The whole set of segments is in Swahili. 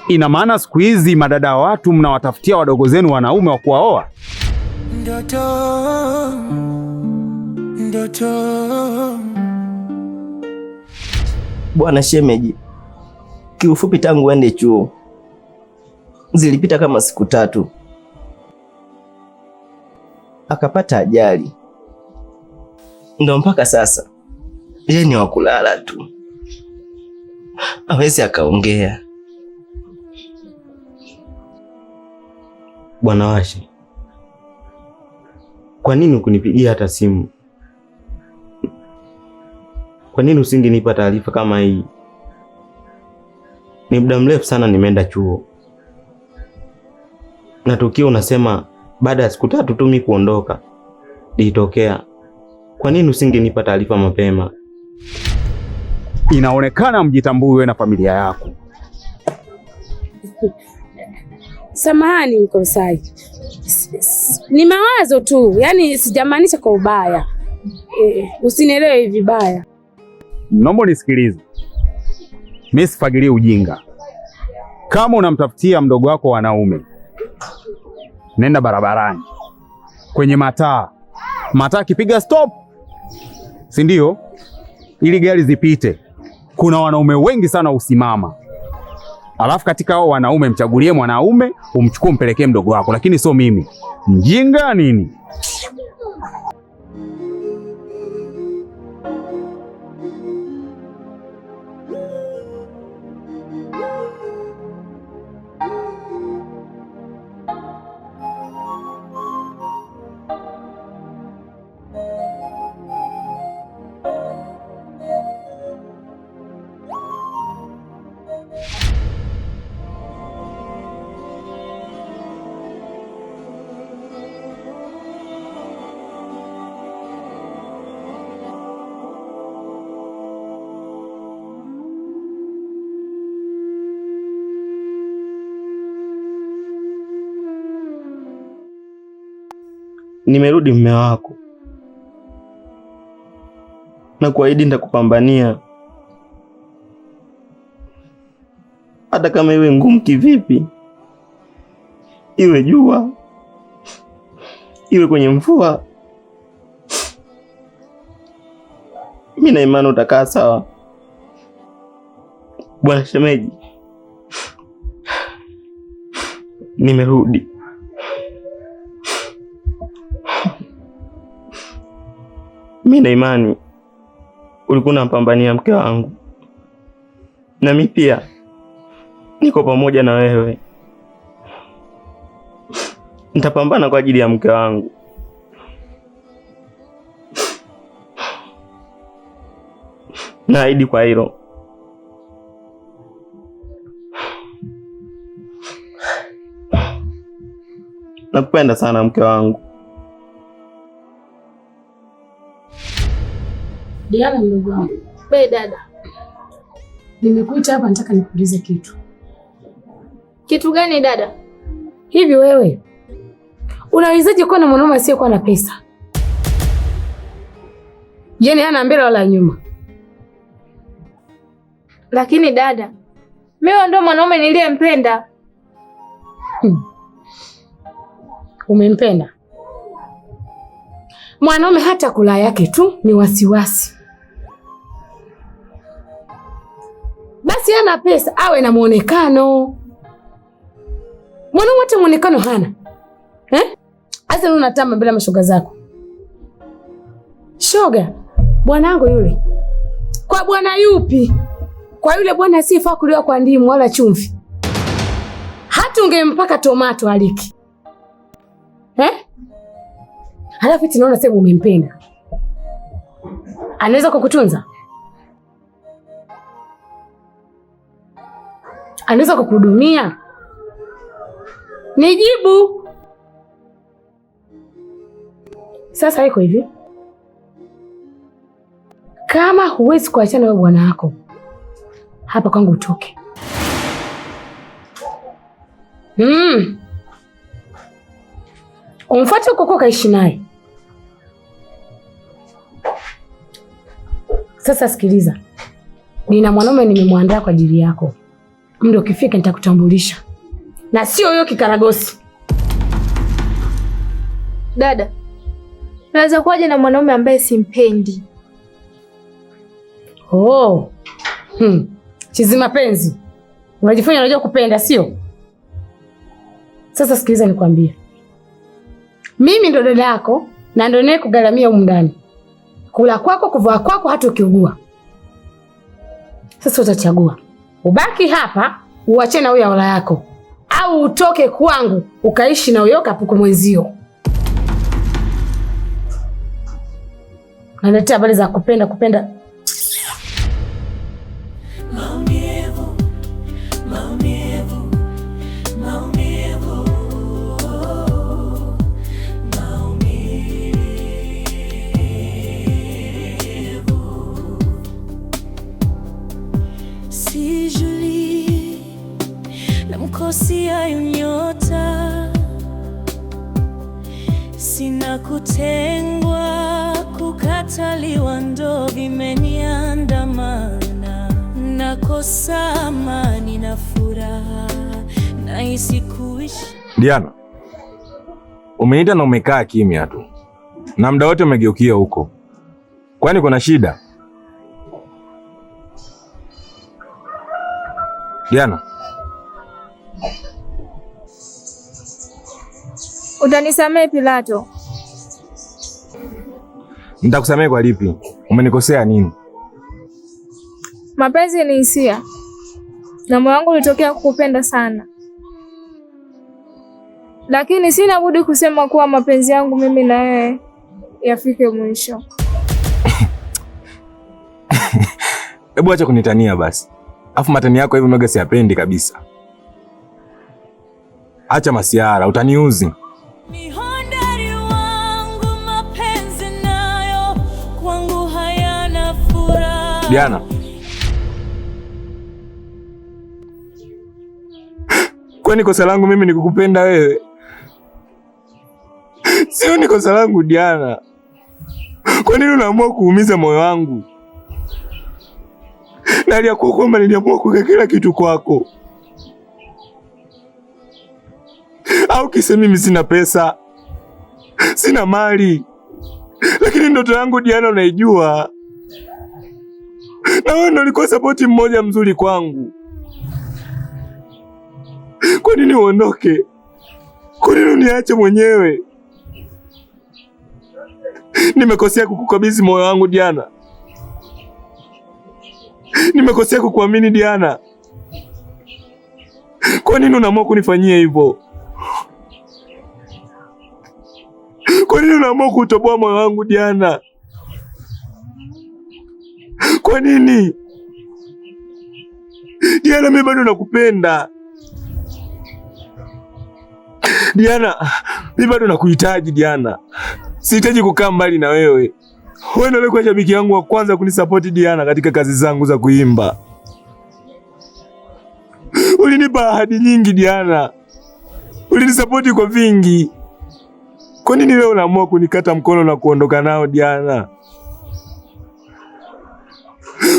Ina maana siku hizi madada wa watu mnawatafutia wadogo zenu wanaume wa kuwaoa? Ndoto. Bwana shemeji, kiufupi tangu uende chuo zilipita kama siku 3, akapata ajali, ndo mpaka sasa yeye ni wa kulala tu, hawezi akaongea. Bwana Washi, kwa nini ukunipigia hata simu? Kwa nini usingenipa taarifa kama hii? Ni muda mrefu sana nimeenda chuo, na tukio unasema baada ya siku 3 tu mimi kuondoka litokea. Kwa nini usingenipa taarifa mapema? Inaonekana mjitambui wewe na familia yako. Samahani mkosaji, ni mawazo tu, yaani sijamaanisha kwa ubaya. Usinielewe vibaya. Naomba nisikilize. Mimi sifagilie ujinga. Kama unamtafutia mdogo wako wanaume, nenda barabarani kwenye mataa kipiga stop, si ndio? Ili gari zipite. Kuna wanaume wengi sana usimama. Alafu katika hao wanaume mchagulie mwanaume, umchukue mpelekee mdogo wako, lakini sio mimi. Mjinga nini? Nimerudi mume wako, na kuahidi nitakupambania hata kama iwe ngumu kivipi, iwe jua, iwe kwenye mvua. Mimi na imani utakaa sawa. Bwana shemeji, nimerudi. Mimi na imani ulikuwa unampambania mke wangu, na mimi pia niko pamoja na wewe. Nitapambana kwa ajili ya mke wangu. Naahidi kwa hilo. Nakupenda sana mke wangu. Diana ndugu wangu. Wewe dada. Nimekuita hapa nataka nikuulize kitu. Kitu gani dada? Hivi wewe unawezaje kuwa na mwanaume asiyekuwa na pesa? Yaani hana mbele wala nyuma. Lakini dada, mimi ndo mwanaume niliyempenda. Umempenda? Mwanaume hata kula yake tu ni wasiwasi. Basi hana pesa, awe na muonekano. Mwanaume hata muonekano hana. Asa unatamba bila mashoga zako. Shoga, bwanangu yule. Kwa bwana yupi? Kwa yule bwana asiyefaa kuliwa kwa ndimu wala chumvi. Hata ungempaka tomato aliki. Halafu tunaona sema umempenda. Anaweza kukutunza? Anaweza kukuhudumia? Nijibu. Sasa iko hivi. Kama huwezi kuachana wewe bwana wako, hapa kwangu utoke. Umfuate uko kaishi naye. Sasa sikiliza. Nina mwanaume nimemwandaa kwa ajili yako. muda ukifika nitakutambulisha, na sio huyo kikaragosi. Dada, naweza kuwaje na mwanaume ambaye simpendi? Oh. Chizi mapenzi. Unajifanya unajua kupenda, sio? Sasa sikiliza nikwambie. Mimi ndo dada yako na ndo naye kugharamia humu ndani. Kula kwako, kuvaa kwako, hata ukiugua. Sasa utachagua. Ubaki hapa, uache na huyo wala yako, au utoke kwangu ukaishi na huyo kapuko mwenzio. Naletea habari za kupenda. Sijui namkosia nyota, sina kutengwa, kukataliwa ndo vimeniandamana, nakosa amani na furaha, nahisi kuishi. Diana, umeniita na umekaa kimya tu na muda wote umegeukia huko, kwani kuna shida? Diana, Utanisamehe Pilato. nitakusamehe kwa lipi? Umenikosea nini? Mapenzi ni hisia, na moyo wangu ulitokea kukupenda sana, lakini sina budi kusema kuwa mapenzi yangu mimi na wewe yafike mwisho. Hebu acha kunitania basi. Afu matani yako hivi mega siyapendi kabisa. Acha masiara, utaniuzi. Ni hodari wangu, mapenzi nayo kwangu hayana furaha. Diana, kwani kosa langu mimi ni kukupenda wewe? Sio ni kosa langu Diana. Kwa nini unaamua kuumiza moyo wangu? Nali ya kwamba niliamua kuweka kila kitu kwako. Au kisa mimi sina pesa, sina mali, lakini ndoto yangu Diana unaijua. Na wewe ndio ulikuwa sapoti mmoja mzuri kwangu. Kwa nini uondoke? Kwa nini uniache mwenyewe? Nimekosea kukukabidhi moyo wangu Diana. Nimekosea kukuamini Diana. Kwa nini unaamua kunifanyia hivyo? Kwa nini unaamua kutoboa moyo wangu Diana? Kwa nini? Diana, mimi bado nakupenda. Diana, mimi bado nakuhitaji Diana. Sihitaji kukaa mbali na wewe. Wewe ndio ulikuwa shabiki yangu wa kwanza kunisapoti Diana katika kazi zangu za kuimba. Ulinipa ahadi nyingi Diana. Ulinisapoti kwa vingi. Kwa nini leo unaamua kunikata mkono na kuondoka nao Diana?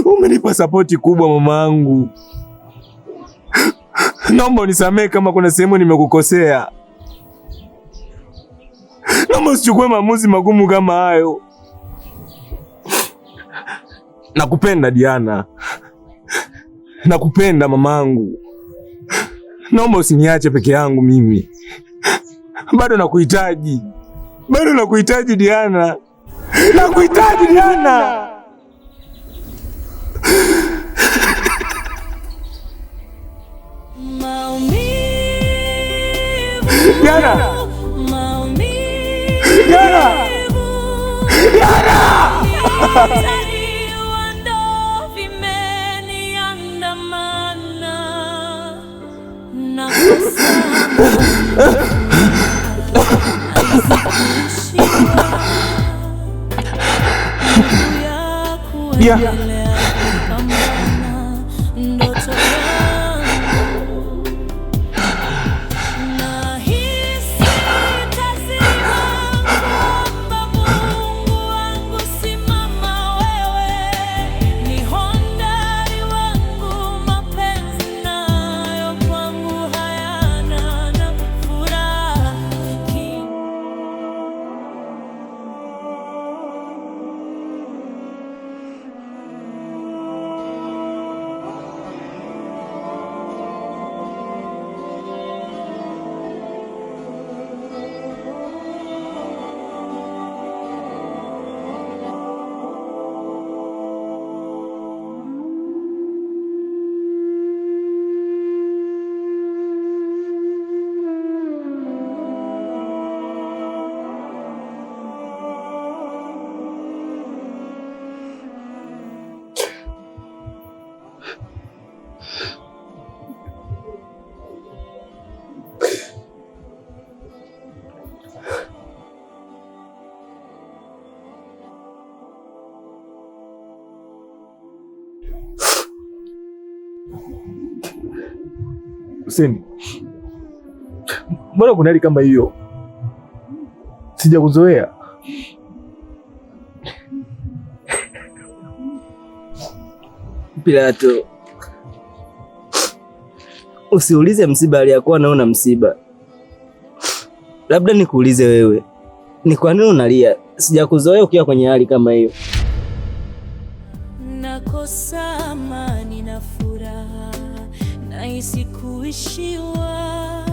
Umenipa sapoti kubwa mamangu. Naomba unisamehe kama kuna sehemu nimekukosea. Naomba usichukue maamuzi magumu kama hayo. Nakupenda Diana. Nakupenda mamangu. Naomba usiniache peke yangu mimi. Bado nakuhitaji. Bado nakuhitaji Diana. Nakuhitaji Diana. Diana. Diana. Diana. Hussein, mbona kuna hali kama hiyo? Sijakuzoea. Pilato, usiulize msiba aliyakuwa naona msiba. Labda nikuulize wewe, ni kwa nini unalia? Sijakuzoea ukiwa kwenye hali kama hiyo. Nakosa amani na furaha, nahisi kuishiwa